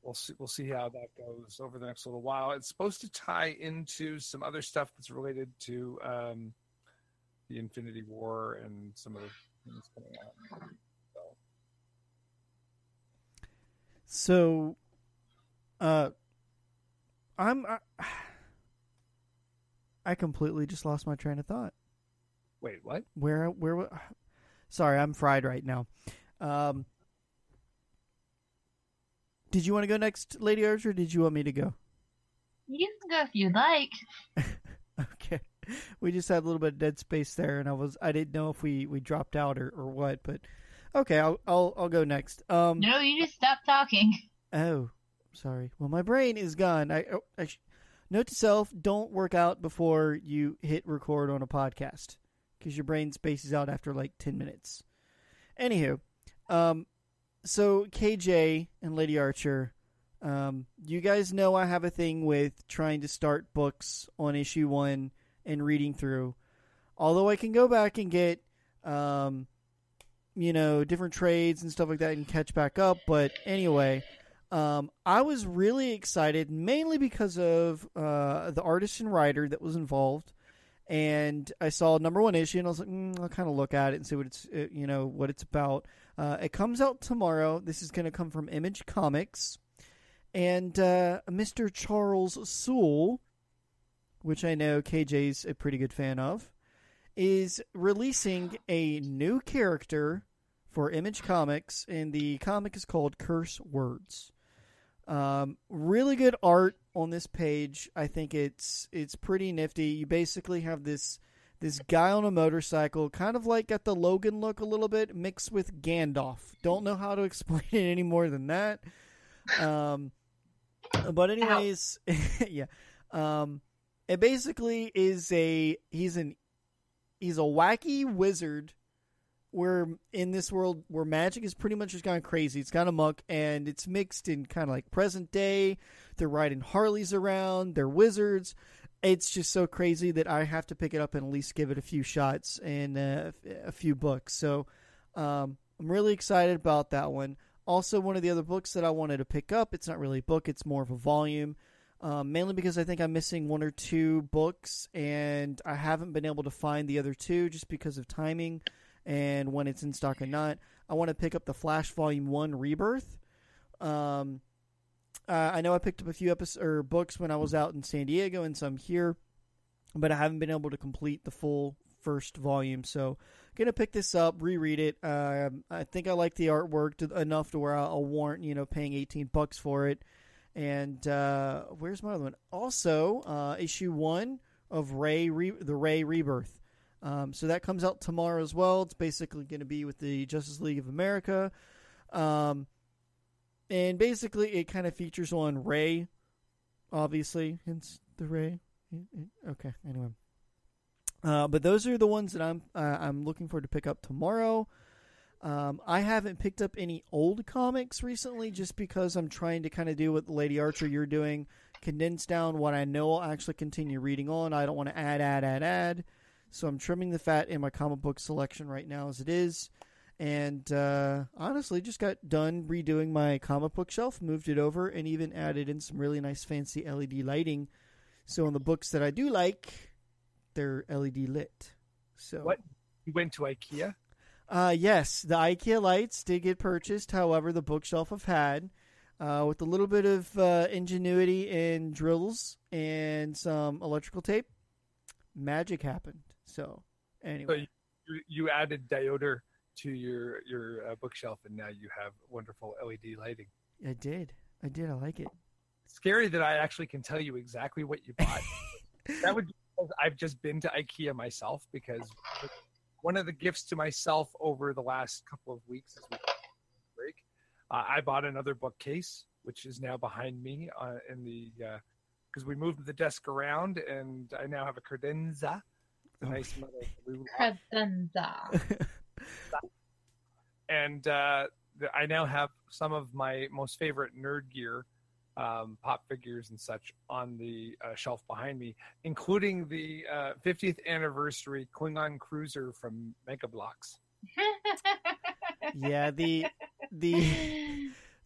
Speaker 3: we'll see how that goes over the next little while. It's supposed to tie into some other stuff that's related to the Infinity War and some of the things coming out.
Speaker 1: So I completely just lost my train of thought.
Speaker 3: Wait, what?
Speaker 1: Where? Sorry, I'm fried right now. Did you want to go next, Lady Archer, or did you want me to go?
Speaker 6: You can go if you'd like.
Speaker 1: Okay. We just had a little bit of dead space there, and I didn't know if we dropped out or what, but okay, I'll go next.
Speaker 6: No, you just stopped talking.
Speaker 1: Oh, sorry. Well, my brain is gone. Note to self: don't work out before you hit record on a podcast, because your brain spaces out after like 10 minutes. Anywho, so KJ and Lady Archer, you guys know I have a thing with trying to start books on issue 1 and reading through. Although I can go back and get, different trades and stuff like that and catch back up. But anyway, I was really excited, mainly because of the artist and writer that was involved. And I saw #1 issue, and I was like, I'll kind of look at it and see what it's about. It comes out tomorrow. This is going to come from Image Comics. And Mr. Charles Soule, which I know KJ's a pretty good fan of, is releasing a new character for Image Comics, and the comic is called Curse Words. Really good art on this page. I think it's pretty nifty. You basically have this guy on a motorcycle, kind of like got the Logan look a little bit, mixed with Gandalf. Don't know how to explain it any more than that. But anyways, yeah. It basically is he's a wacky wizard where in this world where magic is pretty much just gone crazy. It's kind of muck, and it's mixed in kind of like present day. They're riding Harleys around. They're wizards. It's just so crazy that I have to pick it up and at least give it a few shots and a few books. So I'm really excited about that one. Also, one of the other books that I wanted to pick up, it's not really a book, it's more of a volume. Mainly because I think I'm missing 1 or 2 books, and I haven't been able to find the other 2 just because of timing and when it's in stock or not. I want to pick up the Flash Volume 1 Rebirth. I know I picked up a few books when I was out in San Diego and some here, but I haven't been able to complete the full first volume. So I'm going to pick this up, reread it. I think I like the artwork enough to where I'll warrant, paying $18 for it. And where's my other one? Also, issue 1 of the Ray Rebirth. So that comes out tomorrow as well. It's basically going to be with the Justice League of America. And basically it kind of features on Ray, obviously. Hence the Ray. Okay, anyway. But those are the ones that I'm looking forward to pick up tomorrow. I haven't picked up any old comics recently just because I'm trying to kind of do what Lady Archer you're doing, condense down what I know I'll actually continue reading on. I don't want to add. So I'm trimming the fat in my comic book selection right now as it is. And honestly, just got done redoing my comic book shelf, moved it over, and even added in some really nice fancy LED lighting. So in the books that I do like, they're LED lit. So
Speaker 3: what? You went to IKEA?
Speaker 1: Yes, the IKEA lights did get purchased. However, the bookshelf I've had, with a little bit of ingenuity and drills and some electrical tape, magic happened. So, anyway.
Speaker 3: So you added dioder to your bookshelf, and now you have wonderful LED lighting.
Speaker 1: I did. I like it.
Speaker 3: Scary that I actually can tell you exactly what you bought. That would be because I've just been to IKEA myself, because one of the gifts to myself over the last couple of weeks as we break, I bought another bookcase, which is now behind me because we moved the desk around, and I now have a credenza. A nice metal blue
Speaker 6: credenza.
Speaker 3: And I now have some of my most favorite nerd gear, pop figures and such, on the shelf behind me, including the 50th anniversary Klingon cruiser from Mega Bloks.
Speaker 1: Yeah, the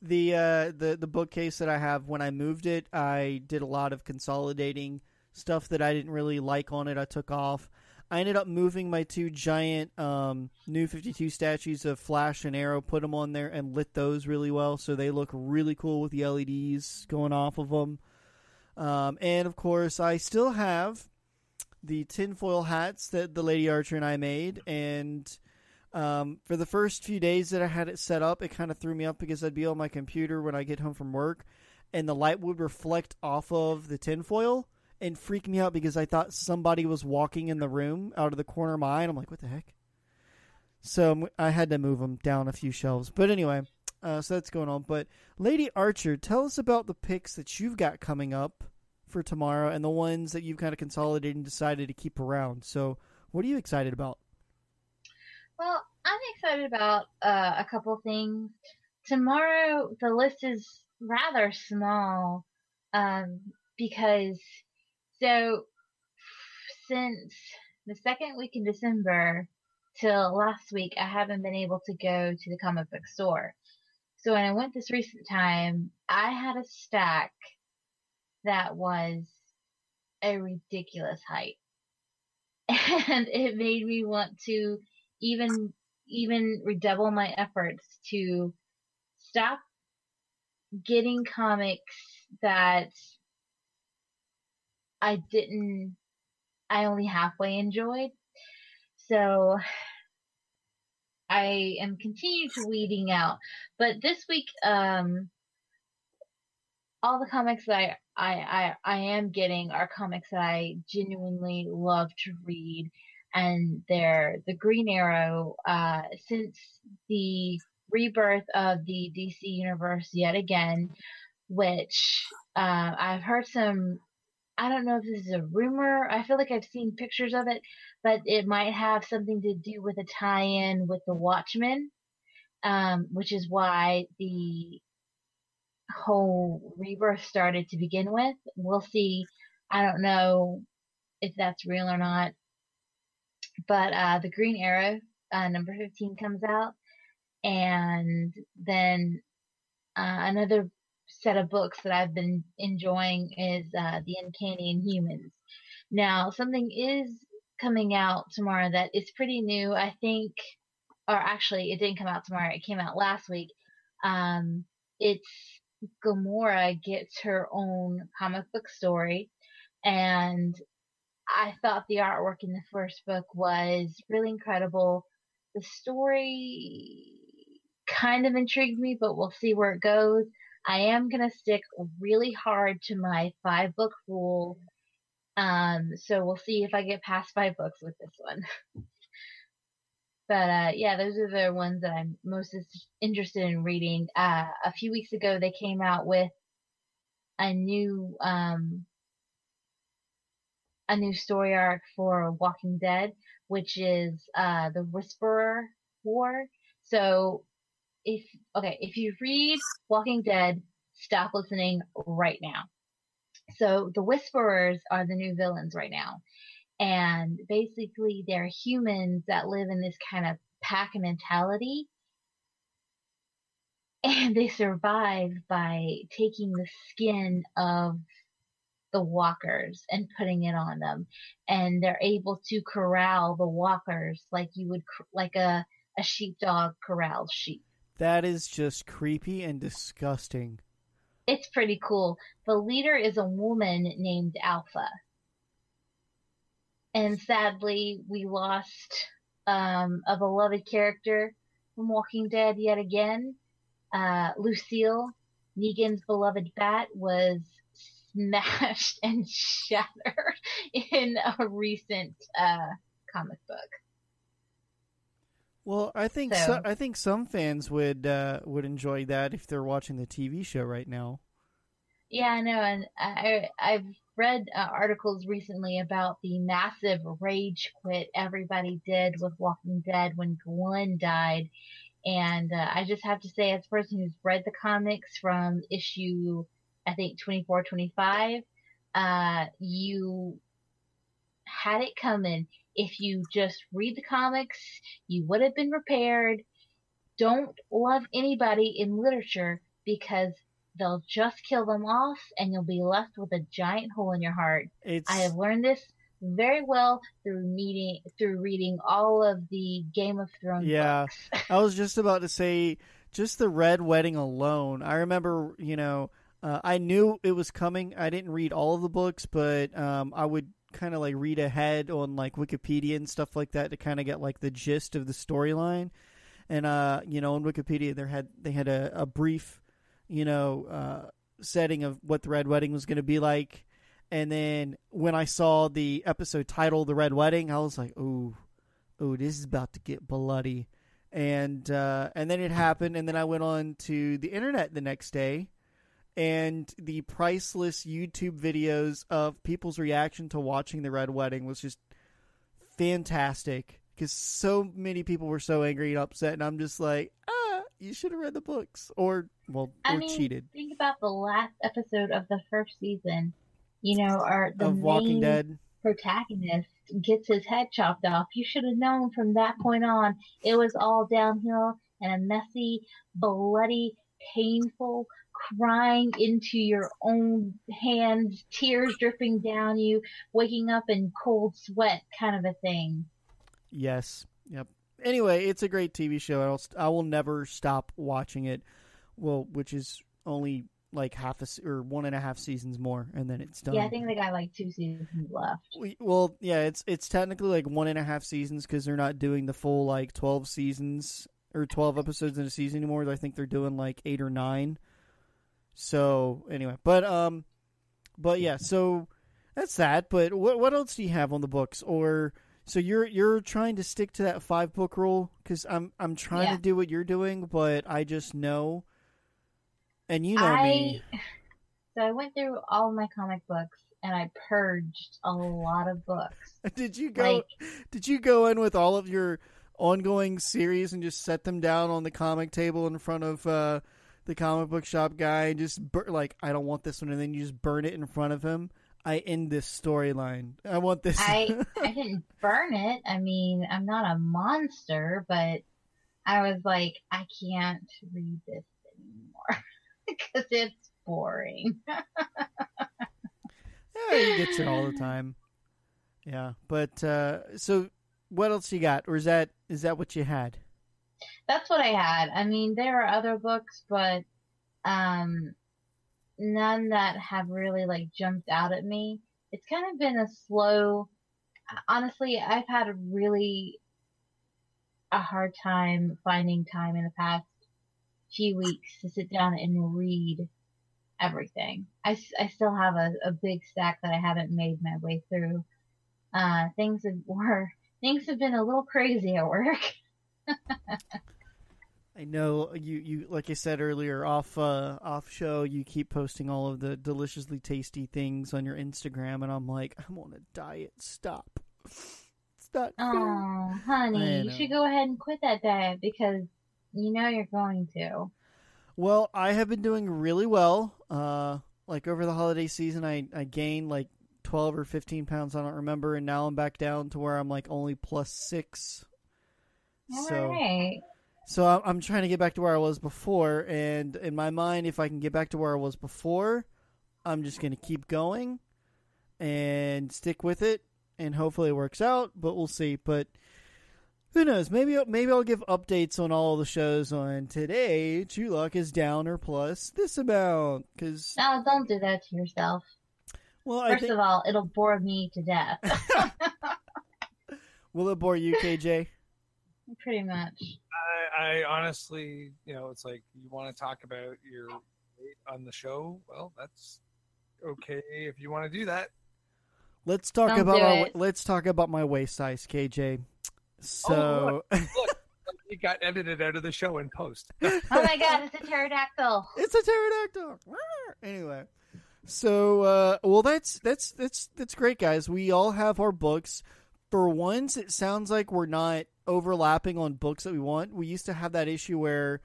Speaker 1: bookcase that I have, when I moved it, I did a lot of consolidating stuff that I didn't really like on it. I took off. I ended up moving my 2 giant New 52 statues of Flash and Arrow, put them on there, and lit those really well, so they look really cool with the LEDs going off of them. And, of course, I still have the tinfoil hats that the Lady Archer and I made. And for the first few days that I had it set up, it kind of threw me up because I'd be on my computer when I get home from work, and the light would reflect off of the tinfoil and freak me out because I thought somebody was walking in the room out of the corner of my eye. And I'm like, what the heck? So I had to move them down a few shelves. But anyway, so that's going on. But Lady Archer, tell us about the picks that you've got coming up for tomorrow and the ones that you've kind of consolidated and decided to keep around. So what are you excited about?
Speaker 6: Well, I'm excited about a couple things. Tomorrow, the list is rather small because since the second week in December till last week, I haven't been able to go to the comic book store. So when I went this recent time, I had a stack that was a ridiculous height. And it made me want to even redouble my efforts to stop getting comics that I only halfway enjoyed. So I am continuing to weeding out. But this week, all the comics that I am getting are comics that I genuinely love to read. And they're the Green Arrow, since the rebirth of the DC universe yet again, which I've heard some, I don't know if this is a rumor. I feel like I've seen pictures of it, but it might have something to do with a tie-in with the Watchmen, which is why the whole rebirth started to begin with. We'll see. I don't know if that's real or not. But the Green Arrow, number 15 comes out. And then another set of books that I've been enjoying is The Uncanny Inhumans. Now, something is coming out tomorrow that is pretty new, I think. Or actually, it didn't come out tomorrow. It came out last week. It's Gamora gets her own comic book story. And I thought the artwork in the first book was really incredible. The story kind of intrigued me, but we'll see where it goes. I am going to stick really hard to my 5-book rule. So we'll see if I get past 5 books with this one. But yeah, those are the ones that I'm most interested in reading. A few weeks ago, they came out with a new story arc for Walking Dead, which is the Whisperer War. So if you read Walking Dead, stop listening right now. So the Whisperers are the new villains right now. And basically they're humans that live in this kind of pack mentality. And they survive by taking the skin of the walkers and putting it on them. And they're able to corral the walkers like you would, like a sheepdog corrals sheep.
Speaker 1: That is just creepy and disgusting.
Speaker 6: It's pretty cool. The leader is a woman named Alpha. And sadly, we lost a beloved character from Walking Dead yet again. Lucille, Negan's beloved bat, was smashed and shattered in a recent comic book.
Speaker 1: Well, I think some fans would enjoy that if they're watching the TV show right now.
Speaker 6: Yeah, I know, and I've read articles recently about the massive rage quit everybody did with Walking Dead when Glenn died, and I just have to say, as a person who's read the comics from issue, I think 24, 25, you had it coming. If you just read the comics, you would have been prepared. Don't love anybody in literature because they'll just kill them off and you'll be left with a giant hole in your heart. I have learned this very well through reading all of the Game of Thrones books.
Speaker 1: I was just about to say, just the Red Wedding alone. I remember, I knew it was coming. I didn't read all of the books, but I would kind of like read ahead on like Wikipedia and stuff like that to kind of get like the gist of the storyline. And you know, on Wikipedia they had a brief, you know, setting of what the Red Wedding was going to be like. And then when I saw the episode title, The Red Wedding, I was like, ooh, this is about to get bloody. And then it happened, and then I went on to the internet the next day, and the priceless YouTube videos of people's reaction to watching The Red Wedding was just fantastic, because so many people were so angry and upset, and I'm just like, you should have read the books, or cheated.
Speaker 6: Think about the last episode of the first season. You know, the
Speaker 1: of Walking Dead
Speaker 6: protagonist gets his head chopped off. You should have known from that point on it was all downhill and a messy, bloody, painful, crying into your own hands, tears dripping down you, waking up in cold sweat kind of a thing.
Speaker 1: Yes. Yep. Anyway, it's a great TV show. I will never stop watching it. Well, which is only like 1.5 seasons more, and then it's done.
Speaker 6: Yeah, I think they got like 2 seasons left.
Speaker 1: It's technically like 1.5 seasons because they're not doing the full like 12 seasons or 12 episodes in a season anymore. I think they're doing like 8 or 9. So anyway, but yeah, so that's that. But what else do you have on the books? Or so you're trying to stick to that 5-book rule? Because I'm trying to do what you're doing, but I just know. And you know me.
Speaker 6: So I went through all of my comic books and I purged a lot of books.
Speaker 1: Did you go in with all of your ongoing series and just set them down on the comic table in front of the comic book shop guy and just I don't want this one, and then you just burn it in front of him? I end this storyline. I want this.
Speaker 6: I didn't burn it. I mean, I'm not a monster, but I was like, I can't read this anymore. Because it's boring.
Speaker 1: Yeah, he gets it all the time. Yeah, but so what else you got, or is that what you had?
Speaker 6: That's what I had. I mean, there are other books, but none that have really like jumped out at me. It's kind of been a slow. Honestly, I've had a hard time finding time in the past few weeks to sit down and read everything. I still have a big stack that I haven't made my way through. Things have been a little crazy at work.
Speaker 1: I know you like I said earlier off show, you keep posting all of the deliciously tasty things on your Instagram, and I'm like, I'm on a diet. Stop. It's not fair.
Speaker 6: Oh, honey, you should go ahead and quit that diet because you know you're going to.
Speaker 1: Well, I have been doing really well. Like over the holiday season, I gained like 12 or 15 pounds. I don't remember. And now I'm back down to where I'm like only +6.
Speaker 6: All right.
Speaker 1: So I'm trying to get back to where I was before. And in my mind, if I can get back to where I was before, I'm just going to keep going and stick with it. And hopefully it works out, but we'll see. But who knows? Maybe I'll give updates on all the shows on today. Chulak is down or plus this amount.
Speaker 6: No, don't do that to yourself.
Speaker 1: Well,
Speaker 6: First of all, it'll bore me to death.
Speaker 1: Will it bore you, KJ?
Speaker 6: Pretty much.
Speaker 3: I honestly, it's like you want to talk about your weight on the show. Well, that's okay if you want to do that.
Speaker 1: Let's talk about my waist size, KJ. So
Speaker 3: look, it got edited out of the show in post.
Speaker 6: Oh my god, it's a pterodactyl.
Speaker 1: It's a pterodactyl. Anyway, so well, that's great, guys. We all have our books. For once, it sounds like we're not overlapping on books that we want. We used to have that issue where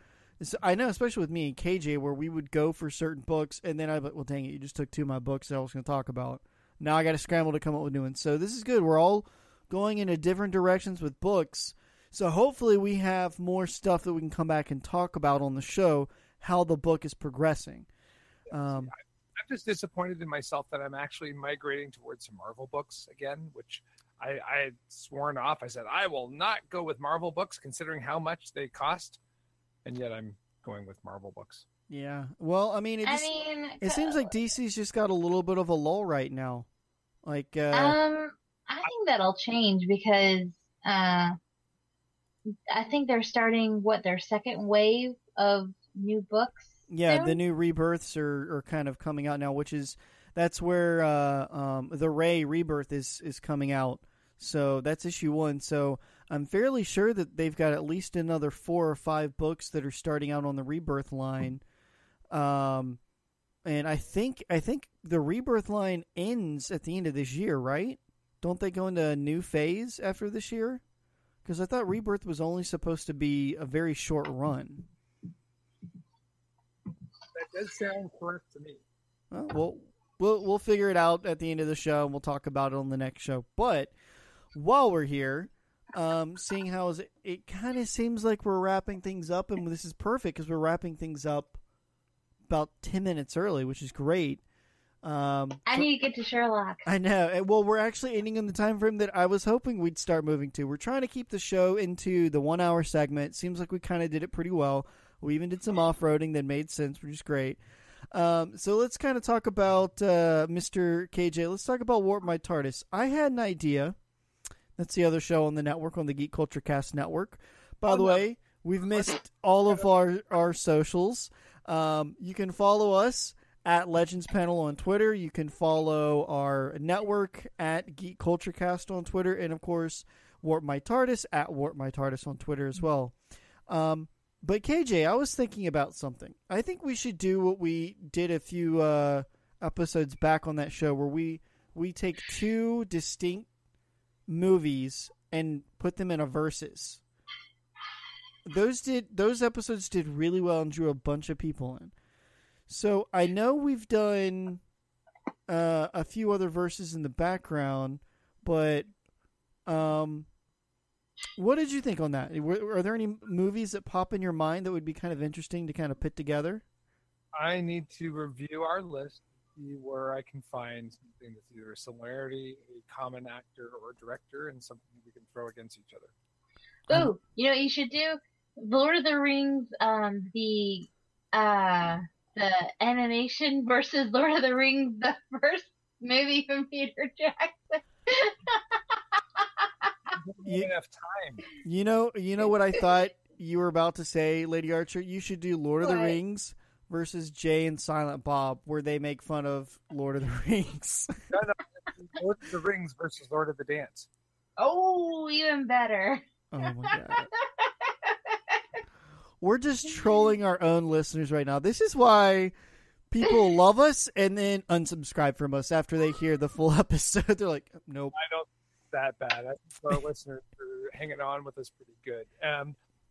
Speaker 1: I know, especially with me and KJ, where we would go for certain books, and then I'd be like, well, dang it, you just took 2 of my books that I was going to talk about. Now I got to scramble to come up with new ones. So this is good. We're all going into different directions with books. So hopefully we have more stuff that we can come back and talk about on the show, how the book is progressing.
Speaker 3: I'm just disappointed in myself that I'm actually migrating towards some Marvel books again, which I had sworn off. I said, I will not go with Marvel books considering how much they cost. And yet I'm going with Marvel books.
Speaker 1: Yeah. Well, I mean, it seems like DC's just got a little bit of a lull right now. Like,
Speaker 6: I think that'll change because I think they're starting their second wave of new books.
Speaker 1: Yeah,
Speaker 6: soon?
Speaker 1: the new rebirths are kind of coming out now, that's where the Ray rebirth is coming out. So that's issue 1. So I'm fairly sure that they've got at least another 4 or 5 books that are starting out on the rebirth line. And I think the rebirth line ends at the end of this year, right? Don't they go into a new phase after this year? Because I thought rebirth was only supposed to be a very short run.
Speaker 3: That does sound correct to me.
Speaker 1: Well, we'll figure it out at the end of the show, and we'll talk about it on the next show. But while we're here, seeing how it kind of seems like we're wrapping things up, and this is perfect because we're wrapping things up about 10 minutes early, which is great.
Speaker 6: I need to get to Sherlock.
Speaker 1: I know. Well, we're actually ending in the time frame that I was hoping we'd start moving to. We're trying to keep the show into the 1 hour segment. Seems like we kind of did it pretty well. We even did some off-roading that made sense, which is great. So let's kind of talk about Mr. KJ. Let's talk about Warp My TARDIS. I had an idea. That's the other show on the network, on the Geek Culture Cast network. By the way, we've missed all of our socials. You can follow us at Legends Panel on Twitter. You can follow our network at Geek Culture Cast on Twitter. And, of course, Warp My TARDIS at Warp My TARDIS on Twitter as well. But, KJ, I was thinking about something. I think we should do what we did a few episodes back on that show where we take 2 distinct movies and put them in a versus. Those episodes did really well and drew a bunch of people in. So I know we've done a few other verses in the background, but what did you think on that? Are there any movies that pop in your mind that would be kind of interesting to kind of put together?
Speaker 3: I need to review our list, see where I can find something that's either a similarity, a common actor or director, and something we can throw against each other.
Speaker 6: Ooh, you know what you should do? Lord of the Rings, the animation versus Lord of the Rings, the first movie from Peter Jackson.
Speaker 3: Enough time.
Speaker 1: You know what I thought you were about to say, Lady Archer? You should do Lord of the Rings versus Jay and Silent Bob, where they make fun of Lord of the Rings.
Speaker 3: No, Lord of the Rings versus Lord of the Dance.
Speaker 6: Oh, even better.
Speaker 1: Oh my god. We're just trolling our own listeners right now. This is why people love us and then unsubscribe from us after they hear the full episode. They're like, nope.
Speaker 3: I don't think that bad. I think our listeners are hanging on with us pretty good.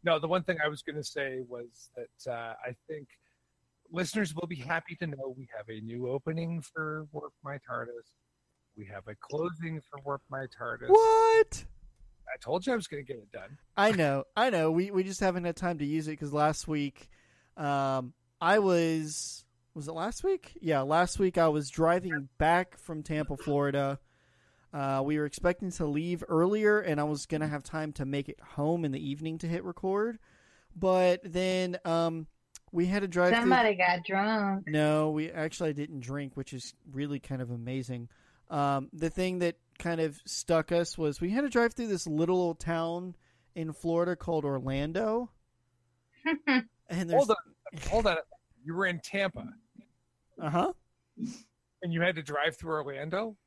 Speaker 3: No, the one thing I was going to say was that I think listeners will be happy to know we have a new opening for Warp My TARDIS. We have a closing for Warp My TARDIS.
Speaker 1: What?
Speaker 3: I told you I was going to get it done.
Speaker 1: I know. We just haven't had time to use it because last week was it last week? Yeah, last week I was driving back from Tampa, Florida. We were expecting to leave earlier, and I was going to have time to make it home in the evening to hit record. But then we had to drive
Speaker 6: Somebody got drunk.
Speaker 1: No, I didn't drink, which is really kind of amazing. The thing that kind of stuck us was we had to drive through this little old town in Florida called Orlando. And
Speaker 3: Hold on. You were in Tampa.
Speaker 1: Uh-huh.
Speaker 3: And you had to drive through Orlando?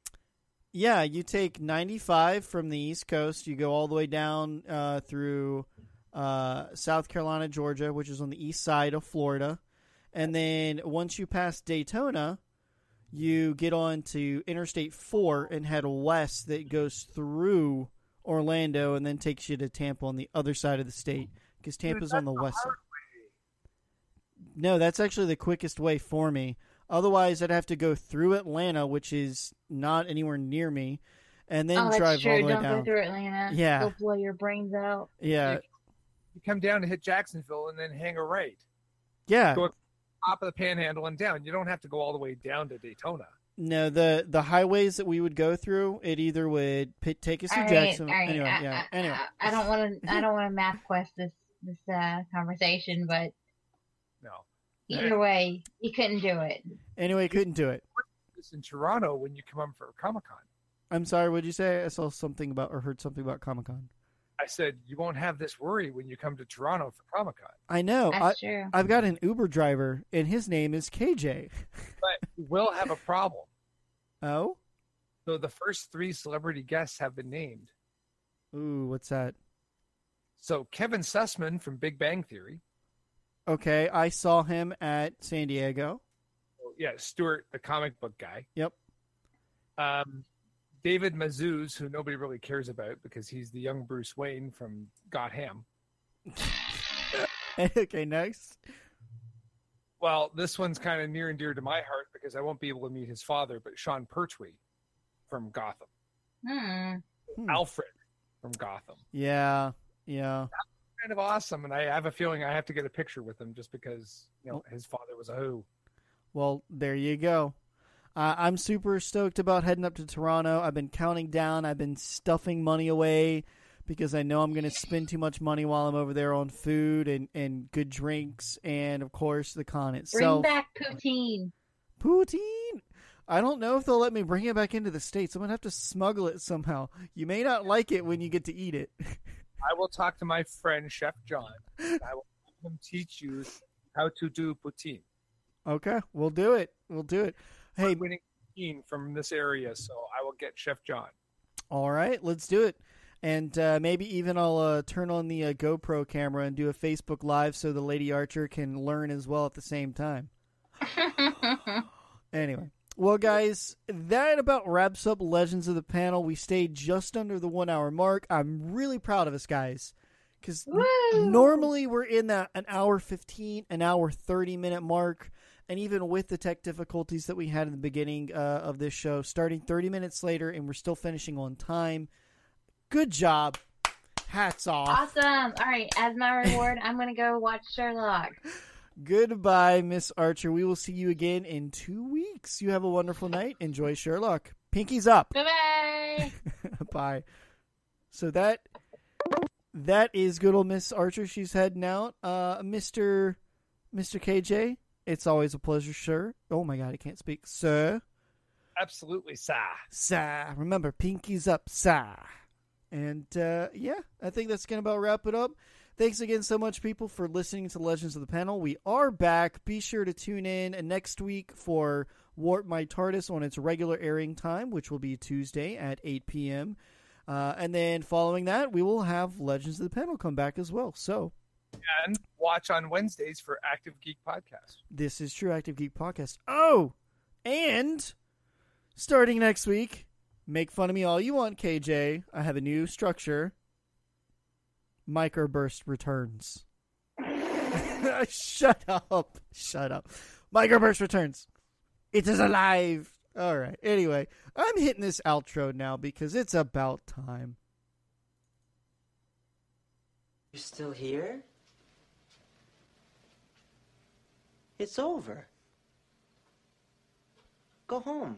Speaker 1: Yeah, you take 95 from the East Coast. You go all the way down through South Carolina, Georgia, which is on the east side of Florida. And then once you pass Daytona, you get on to Interstate 4 and head west that goes through Orlando and then takes you to Tampa on the other side of the state because Tampa's on the west side. No, that's actually the quickest way for me. Otherwise, I'd have to go through Atlanta, which is not anywhere near me, and then drive all the way down.
Speaker 6: Don't go through Atlanta.
Speaker 1: Yeah.
Speaker 6: It'll blow your brains out.
Speaker 1: Yeah.
Speaker 3: You come down to hit Jacksonville and then hang a right.
Speaker 1: Yeah.
Speaker 3: Go top of the Panhandle and down. You don't have to go all the way down to Daytona.
Speaker 1: No, the highways that we would go through, it either would take us to Jacksonville. Anyway, Anyway,
Speaker 6: I don't want to math quest this conversation, but
Speaker 3: no,
Speaker 6: Either way, you couldn't do it.
Speaker 1: Anyway, couldn't do it.
Speaker 3: It's in Toronto when you come up for Comic-Con.
Speaker 1: I'm sorry, what'd you say? I saw something about or heard something about Comic-Con.
Speaker 3: I said, you won't have this worry when you come to Toronto for Comic-Con.
Speaker 1: I know.
Speaker 6: That's true.
Speaker 1: I've got an Uber driver, and his name is KJ.
Speaker 3: But we'll have a problem.
Speaker 1: Oh?
Speaker 3: So the first 3 celebrity guests have been named.
Speaker 1: Ooh, what's that?
Speaker 3: So Kevin Sussman from Big Bang Theory.
Speaker 1: Okay, I saw him at San Diego.
Speaker 3: Yeah, Stuart, the comic book guy.
Speaker 1: Yep.
Speaker 3: David Mazouz, who nobody really cares about because he's the young Bruce Wayne from Gotham.
Speaker 1: Okay, next.
Speaker 3: Well, this one's kind of near and dear to my heart because I won't be able to meet his father, but Sean Pertwee from Gotham. Alfred from Gotham.
Speaker 1: Yeah.
Speaker 3: Kind of awesome, and I have a feeling I have to get a picture with him just because his father was a Who.
Speaker 1: Well, there you go. I'm super stoked about heading up to Toronto. I've been counting down. I've been stuffing money away because I know I'm going to spend too much money while I'm over there on food and good drinks and, of course, the con itself.
Speaker 6: Bring back poutine.
Speaker 1: Poutine? I don't know if they'll let me bring it back into the States. I'm going to have to smuggle it somehow. You may not like it when you get to eat it.
Speaker 3: I will talk to my friend, Chef John. And I will have him teach you how to do poutine.
Speaker 1: Okay, we'll do it. Hey,
Speaker 3: I'm winning poutine from this area, so I will get Chef John.
Speaker 1: All right, let's do it. And maybe even I'll turn on the GoPro camera and do a Facebook Live so the Lady Archer can learn as well at the same time. Anyway. Well, guys, that about wraps up Legends of the Panel. We stayed just under the 1 hour mark. I'm really proud of us, guys. Because normally we're in that an hour 15, an hour 30-minute mark. And even with the tech difficulties that we had in the beginning of this show, starting 30 minutes later, and we're still finishing on time. Good job. Hats off.
Speaker 6: Awesome. All right, as my reward, I'm going to go watch Sherlock.
Speaker 1: Goodbye, Miss Archer. We will see you again in 2 weeks. You have a wonderful night. Enjoy Sherlock. Pinkies up.
Speaker 6: Bye-bye.
Speaker 1: Bye. So that is good old Miss Archer. She's heading out. Mr. KJ, it's always a pleasure, sir. Oh, my God, I can't speak. Sir.
Speaker 3: Absolutely, sir.
Speaker 1: Sir. Remember, pinkies up, sir. And, yeah, I think that's going to about wrap it up. Thanks again so much, people, for listening to Legends of the Panel. We are back. Be sure to tune in next week for Warp My TARDIS on its regular airing time, which will be Tuesday at 8 p.m. And then following that, we will have Legends of the Panel come back as well. So,
Speaker 3: and watch on Wednesdays for Active Geek Podcast.
Speaker 1: This is true, Active Geek Podcast. Oh, and starting next week, make fun of me all you want, KJ. I have a new structure. Microburst returns. Shut up. Microburst returns. It is alive. All right. Anyway, I'm hitting this outro now because it's about time.
Speaker 5: You're still here? It's over. Go home.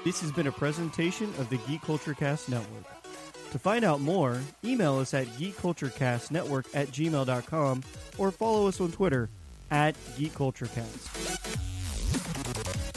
Speaker 1: This has been a presentation of the Geek Culture Cast Network. To find out more, email us at geekculturecastnetwork@gmail.com or follow us on Twitter @geekculturecast.